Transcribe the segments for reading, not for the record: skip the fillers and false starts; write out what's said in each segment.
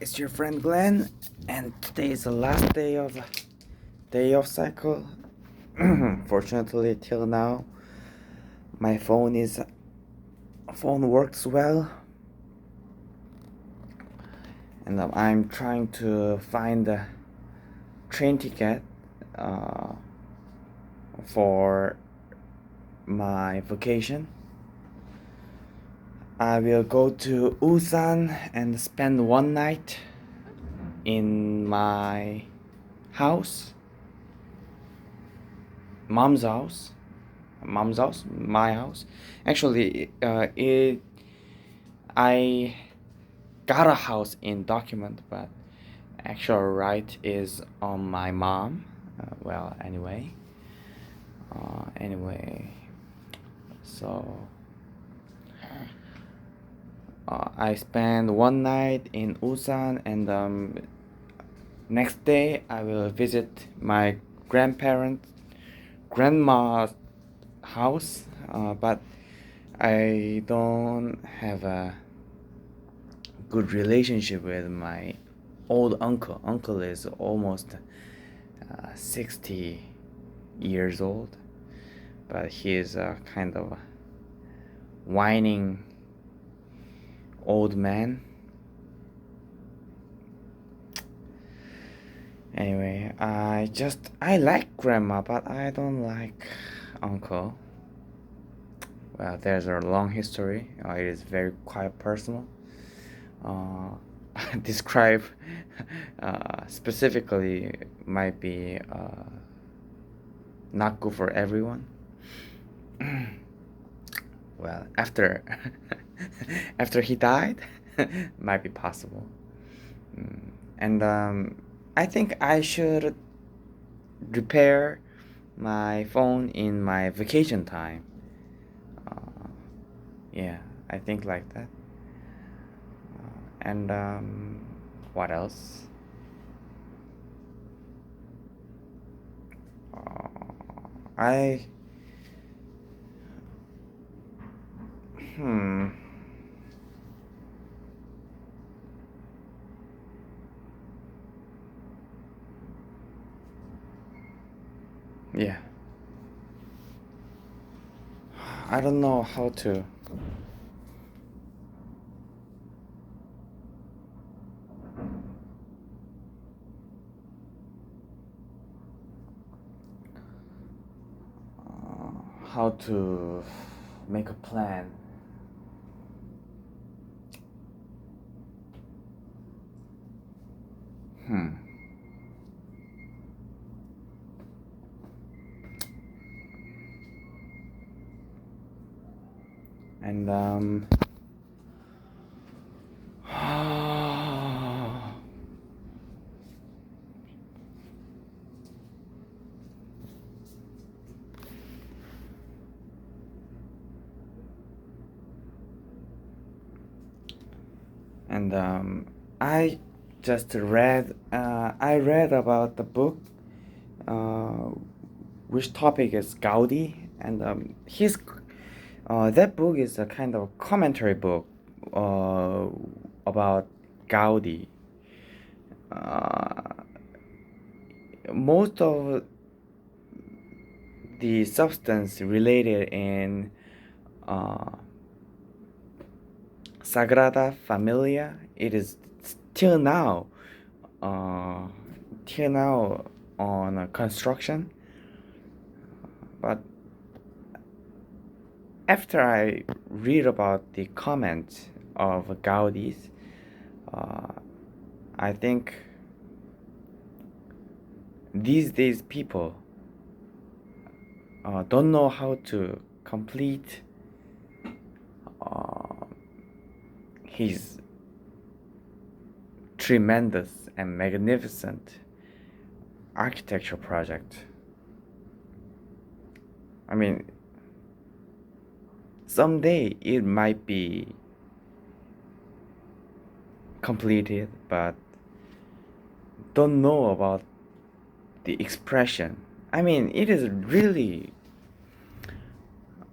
It's your friend Glenn, and today is the last day of cycle. Fortunately, till now, my phone works well, and I'm trying to find a train ticket uh, for my vacation. I will go to Busan and spend one night in my house, mom's house. My house. Actually, I got a house in document, but actual right is on my mom. Well, anyway, so I spent one night in Busan, and next day I will visit my grandma's house, but I don't have a good relationship with my old uncle. Uncle is almost 60 years old, but he is a kind of whining old man. Anyway, I like grandma, but I don't like uncle. Well, there's a long history. It is very quite personal. Describe specifically might be not good for everyone. Well, after after he died, might be possible. And I think I should repair my phone in my vacation time. Yeah, I think like that. And what else? I hmm yeah, I don't know how to make a plan. Hmm. And and I just read. I read about the book. Uh, which topic is Gaudi, and his that book is a kind of commentary book uh, about Gaudi. Uh, Most of the substance related in uh, Sagrada Familia, it is till now, uh, till now on construction. But after I read about the comments of Gaudi's, uh, I think these days people don't know how to complete uh, his tremendous and magnificent architecture project. I mean, someday it might be completed, but don't know about the expression. I mean, it is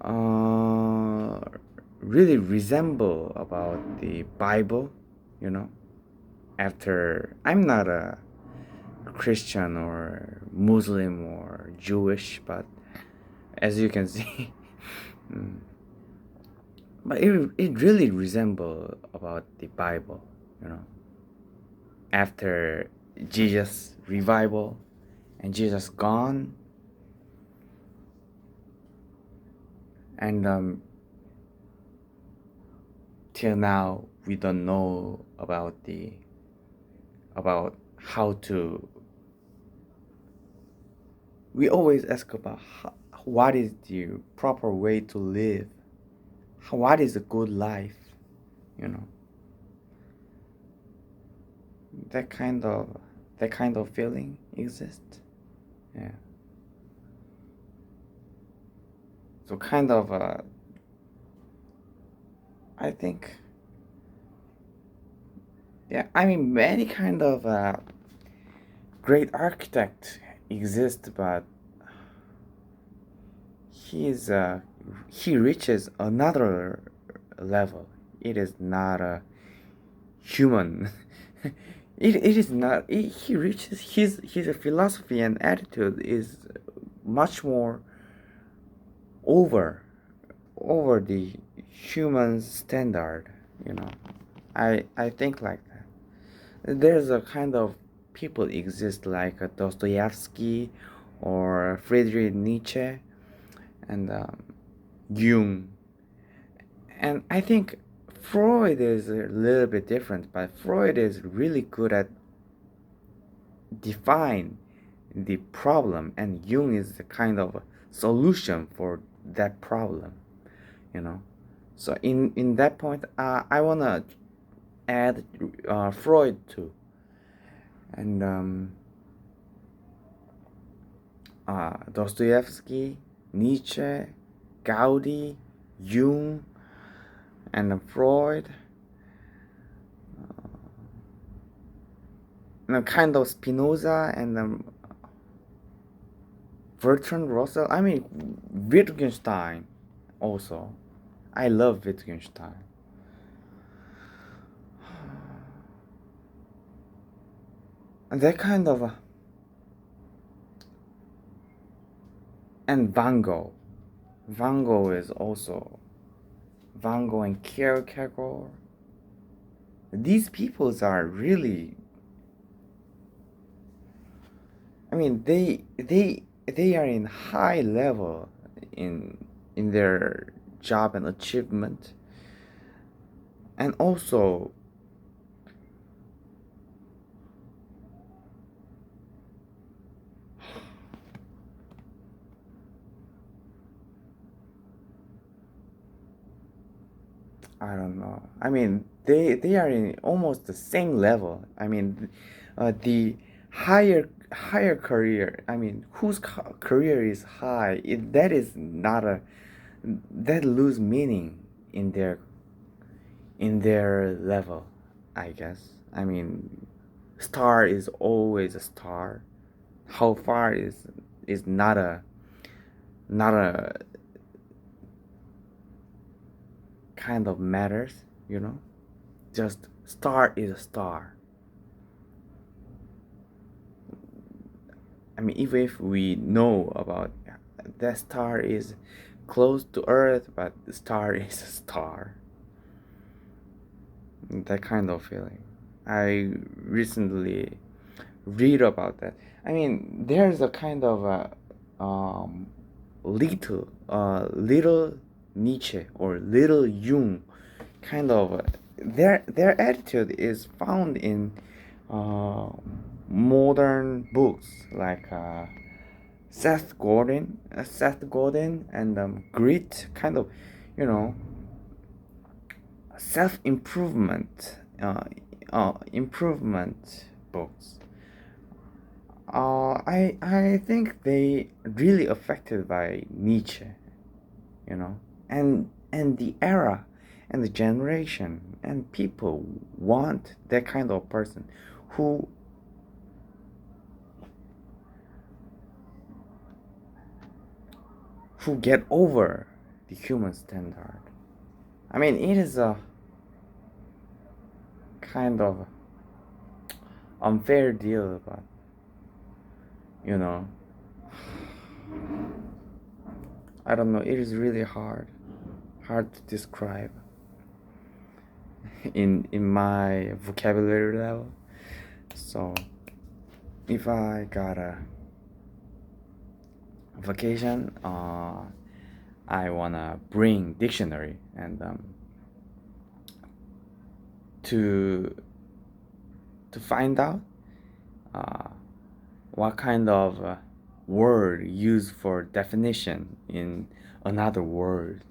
uh, really resemble about the Bible, you know, after I'm not a Christian or Muslim or Jewish, but as you can see, mm, but it really resemble about the Bible, you know. After Jesus revival and Jesus gone, and till now we don't know about how to. We always ask about what is the proper way to live, what is a good life, you know. that kind of that kind of feeling exists. Yeah. So kind of I think, yeah, I mean many kind of great architect exist, but he's he reaches another level. It is not a human. It is not. He reaches his philosophy and attitude is much more over over the human standard. You know, I think like that. There's a kind of people exist like Dostoevsky or Friedrich Nietzsche and Jung, and I think Freud is a little bit different, but Freud is really good at define the problem, and Jung is the kind of solution for that problem, you know. So in that point, I wanna add Freud too, and Dostoevsky, Nietzsche, Gaudi, Jung, and Freud, and kind of Spinoza and Bertrand Russell. I mean, Wittgenstein also. I love Wittgenstein. And that kind of. And Van Gogh. Van Gogh is also. Van Gogh and Kierkegaard. These peoples are really. I mean, they are in high level in their job and achievement, and also I don't know. I mean, they are in almost the same level. I mean, the higher career. I mean, whose career is high? That is not a that lose meaning in their level, I guess. I mean, star is always a star. How far is not a kind of matters, you know. Just star is a star. I mean, even if we know about that star is close to Earth, but the star is a star. That kind of feeling. I recently read about that. I mean, there's a kind of little Nietzsche or little Jung, kind of their attitude is found in uh, modern books like Seth Godin, and grit, kind of, you know, self improvement books. I think they really affected by Nietzsche, you know, and the era and the generation and people want that kind of person who get over the human standard. I mean, it is a kind of unfair deal, but you know, I don't know. It is really hard to describe in my vocabulary level. So if I got a vacation, I wanna bring dictionary and to find out uh, what kind of word used for definition in another word.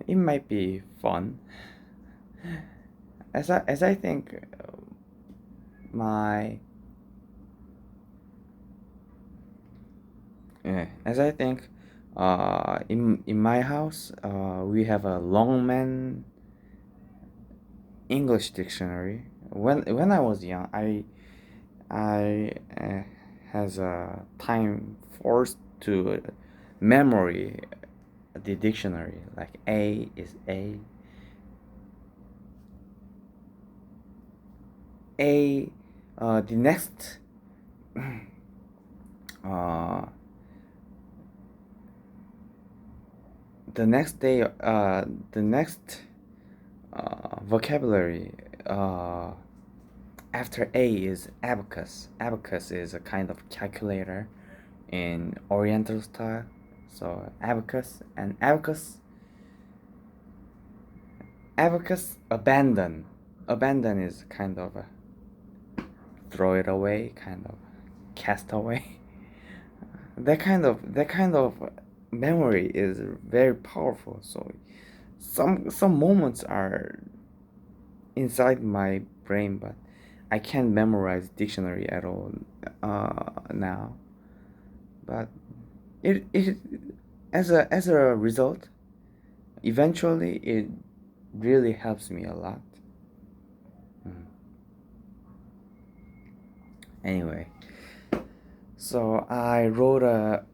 It might be fun. As I think my as I think in my house we have a Longman English dictionary. When I was young, I has a time forced to memory the dictionary. Like A is A. The next uh, the next day the next vocabulary after A is abacus. Abacus is a kind of calculator in Oriental style. So abacus abandon. Abandon is kind of a throw it away, kind of cast away. That kind of memory is very powerful. So some moments are inside my brain, but I can't memorize dictionary at all now. But it as a result, eventually it really helps me a lot. Mm. Anyway, so I wrote a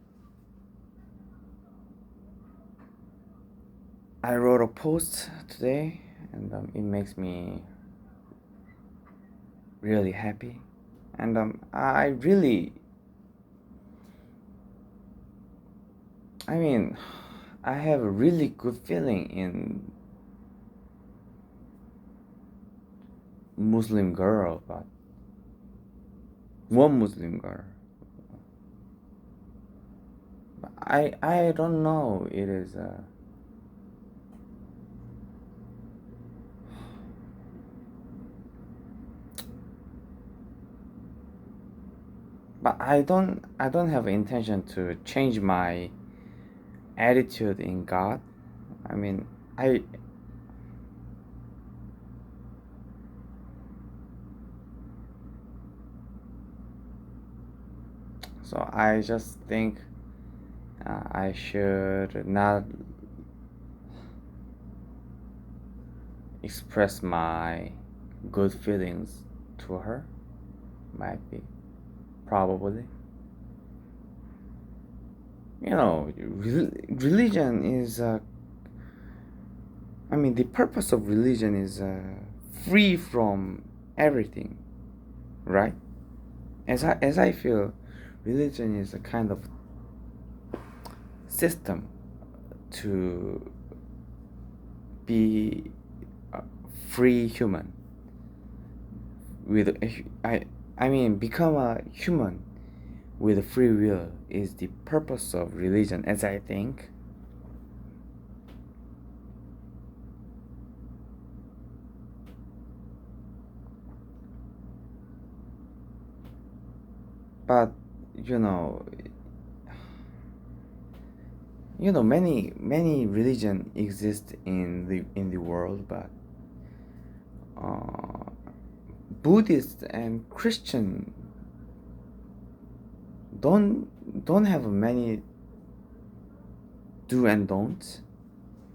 post today, and it makes me really happy, and I mean, I have a really good feeling in Muslim girl, but one Muslim girl. But I don't know. It is but I don't have intention to change my attitude in God. I mean, I so I just think I should not express my good feelings to her. Might be, probably. Religion is. I mean, the purpose of religion is free from everything, right? As I feel, religion is a kind of system to be a free human with I mean become a human with a free will is the purpose of religion, as I think. But you know many religion exist in the world, but uh, Buddhist and Christian don't have many do and don'ts,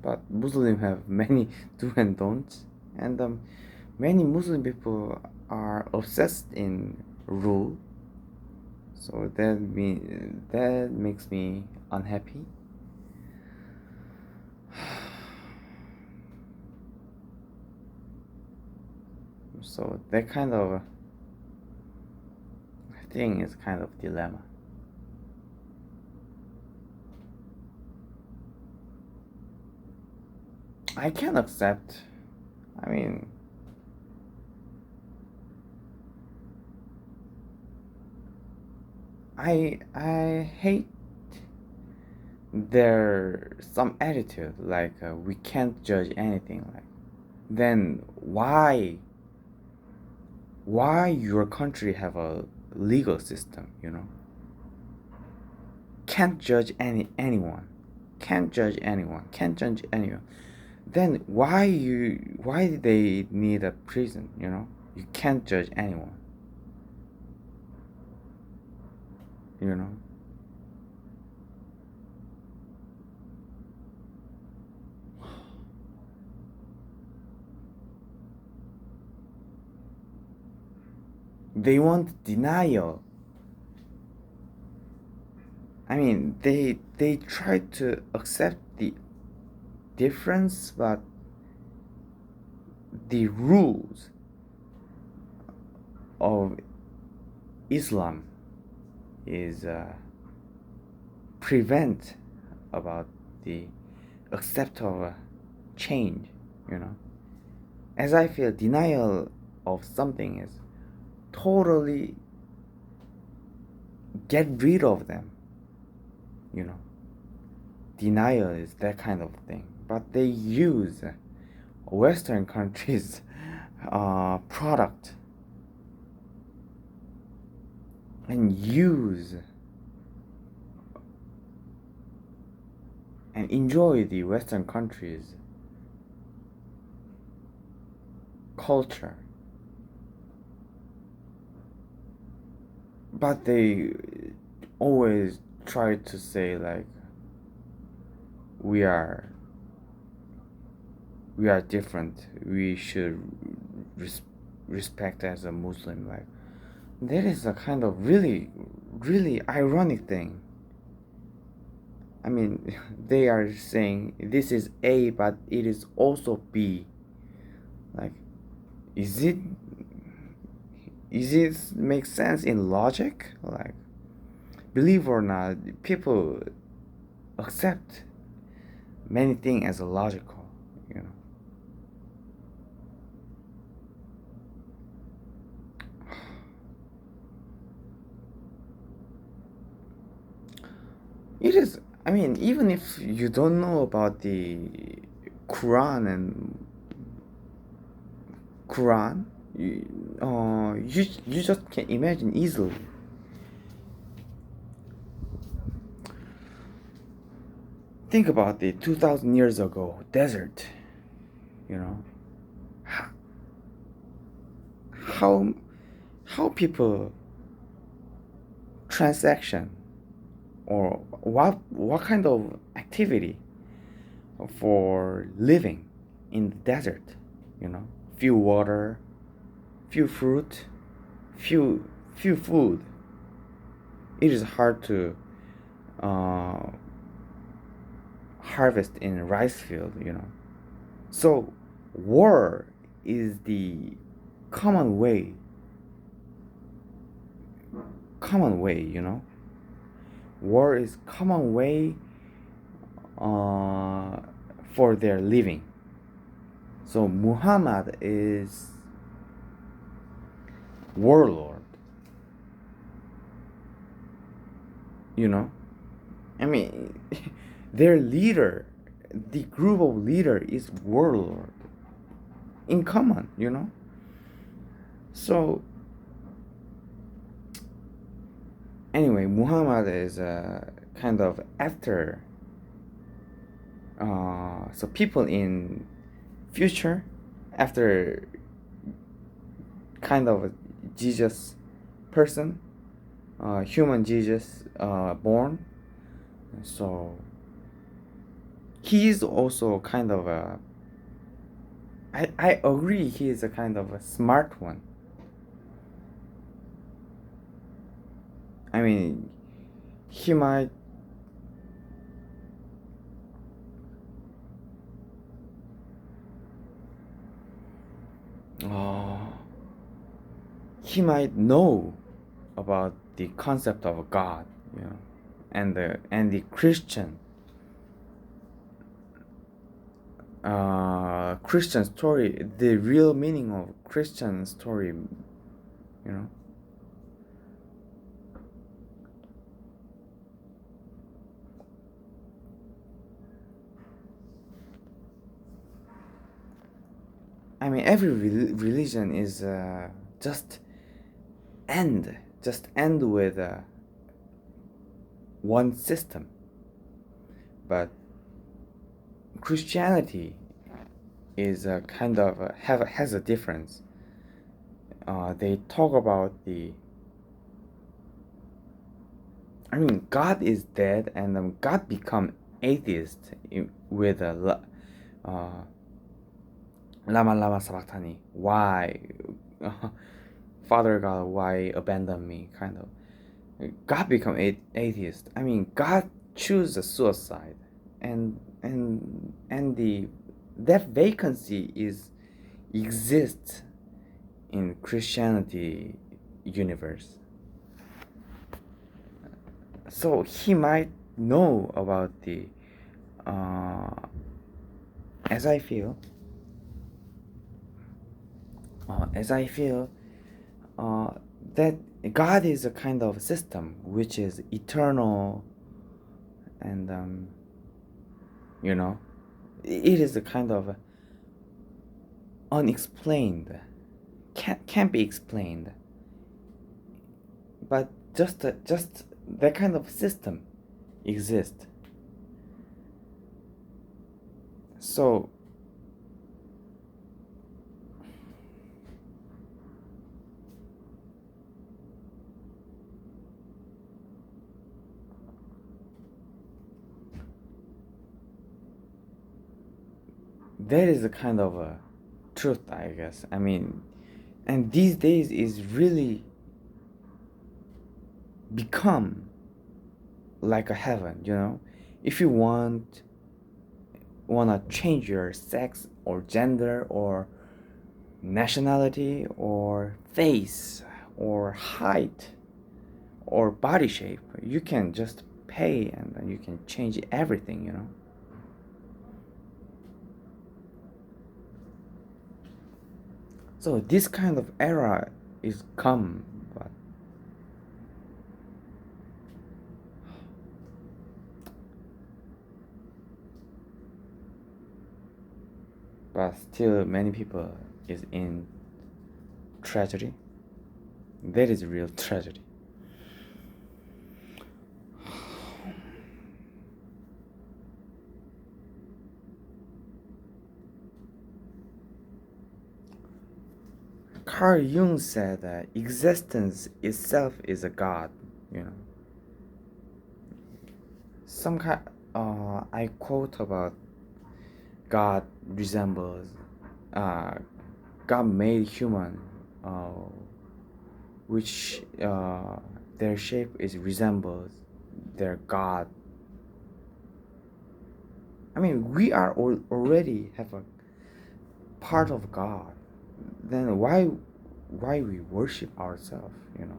but Muslim have many do and don'ts, and many Muslim people are obsessed in rule. So that makes me unhappy. So that kind of thing is kind of dilemma. I can accept. I mean, I hate their some attitude like we can't judge anything. Like, then why your country have a legal system? Can't judge anyone, can't judge anyone, can't judge anyone. Then why they need a prison? You can't judge anyone. You know. They want denial. I mean, they try to accept the difference, but the rules of Islam is prevent about the accept of change. As I feel, denial of something is totally get rid of them. Denial is that kind of thing, but they use Western countries product and use and enjoy the Western countries culture, but they always try to say like we are different, we should respect as a Muslim. Like, that is a kind of really really ironic thing. I mean, they are saying this is A, but it is also B. Like, is it make sense in logic? Like, believe or not, people accept many things as logical. It is. I mean, even if you don't know about the Quran and Quran, you just can imagine easily. Think about the 2,000 years ago desert. You know how people transaction or what kind of activity for living in the desert. Few water, few fruit, few food. It is hard to harvest in a rice field. So war is the common way. War is common way for their living. So Muhammad is warlord. I mean, their leader, the group of leader is warlord. In common. So anyway, Muhammad is kind of after. So people in future after kind of a Jesus person, human Jesus born. So he is also kind of a. I agree he is a kind of a smart one. I mean, he might he might know about the concept of God, you know, and the Christian story, the real meaning of Christian story, you know. I mean, every religion is just end with one system, but Christianity is a kind of has a difference. They talk about God is dead, and God become atheist with Lama Lama Sabachthani. Why, Father God, why abandon me? Kind of. God become atheist. I mean, God choose the suicide, and the that vacancy exists in Christianity universe. So he might know about the uh, as I feel as I feel uh, that God is a kind of system which is eternal, and you know, it is a kind of unexplained, can't be explained, but just that kind of system exists. So that is a kind of a truth, I guess. I mean, and these days is really become like a heaven, you know. If you wanna change your sex or gender or nationality or face or height or body shape, you can just pay and then you can change everything, you know. So this kind of era is come, but still many people is in tragedy. That is real tragedy. Carl Jung said that existence itself is a god, you know. Some kind, I quote about God resembles, uh, God made human, which their shape is resembles their God. I mean, we are already have a part of God. Then why we worship ourselves? You know,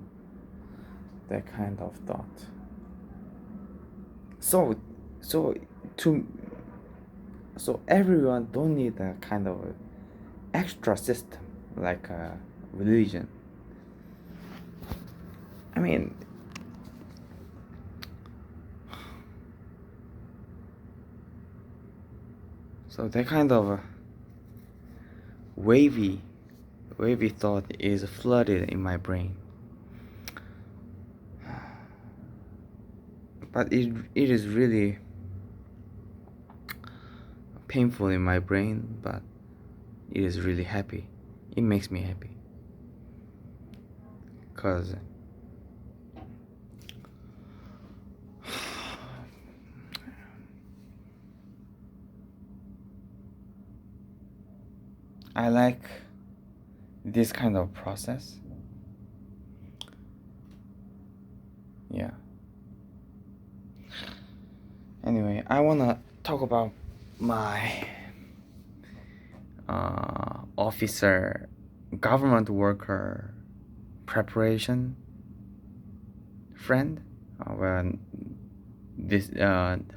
that kind of thought. So so to so everyone don't need a kind of extra system like a religion. I mean, so that kind of wavy thought is flooded in my brain, but it is really painful in my brain, but it is really happy. It makes me happy because I like this kind of process. Yeah. Anyway, I wanna talk about my officer, government worker preparation. friend. Well, this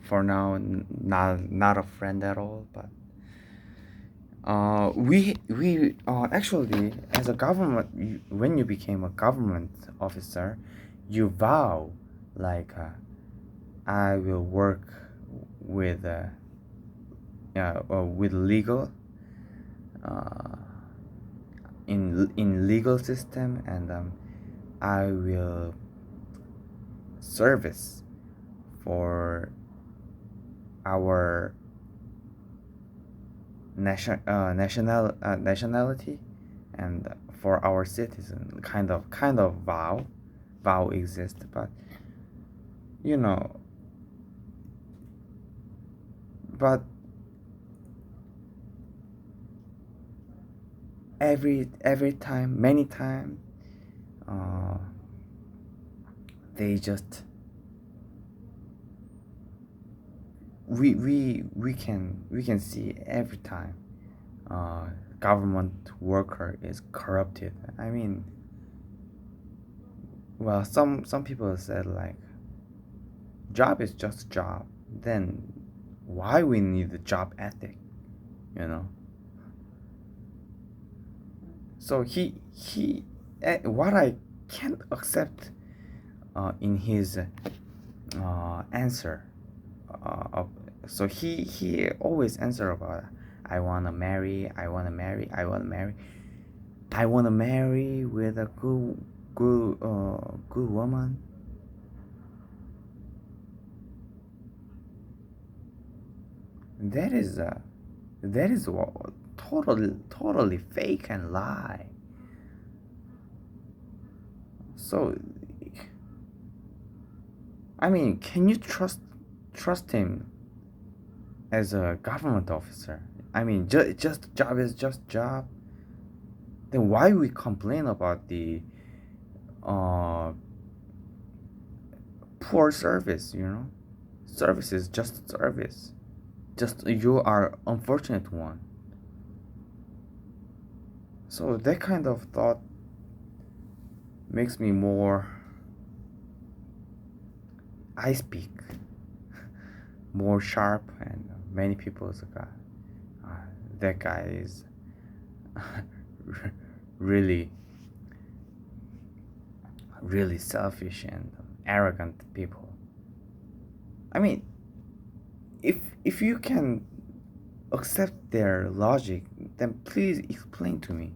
for now not a friend at all, but we actually, as a government, when you became a government officer, you vow like I will work with with legal uh, in legal system, and I will service for our nationality and for our citizen. Kind of vow exists, but you know, but every time, many time, uh, they just we can see every time government worker is corrupted. I mean, well, some people said like job is just job. Then why we need the job ethic, you know? So what I can't accept in his answer. Of, so he always answer about I wanna marry, I wanna marry, I wanna marry, I wanna marry with a good woman. That is totally fake and lie. So I mean, can you trust him as a government officer? I mean, just job is just job. Then why we complain about the uh, poor service? You know, service is just service. Just you are unfortunate one. So that kind of thought makes me more. I speak more sharp, and many people say, uh, that guy is really really selfish and arrogant people. I mean, if you can accept their logic, then please explain to me.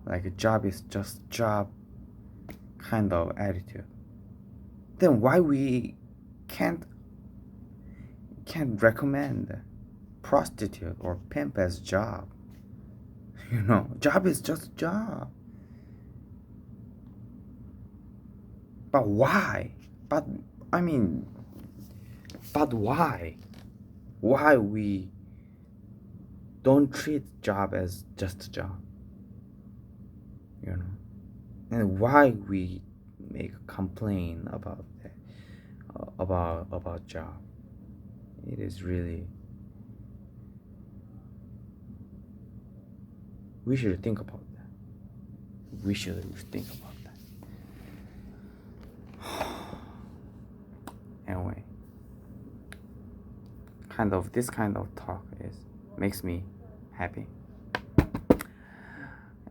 Like a job is just job kind of attitude. Then why we can't can't recommend prostitute or pimp as job? You know, job is just job. But why? But I mean, but why? Why we don't treat job as just a job? You know, and why we make a complaint about that, about job? It is really, we should think about that. We should think about that. Anyway, this kind of talk is makes me happy.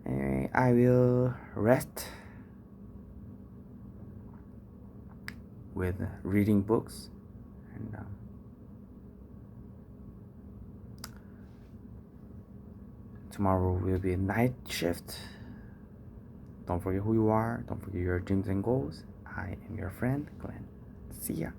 Anyway, I will rest with reading books, and tomorrow will be night shift. Don't forget who you are. Don't forget your dreams and goals. I am your friend, Glenn. See ya.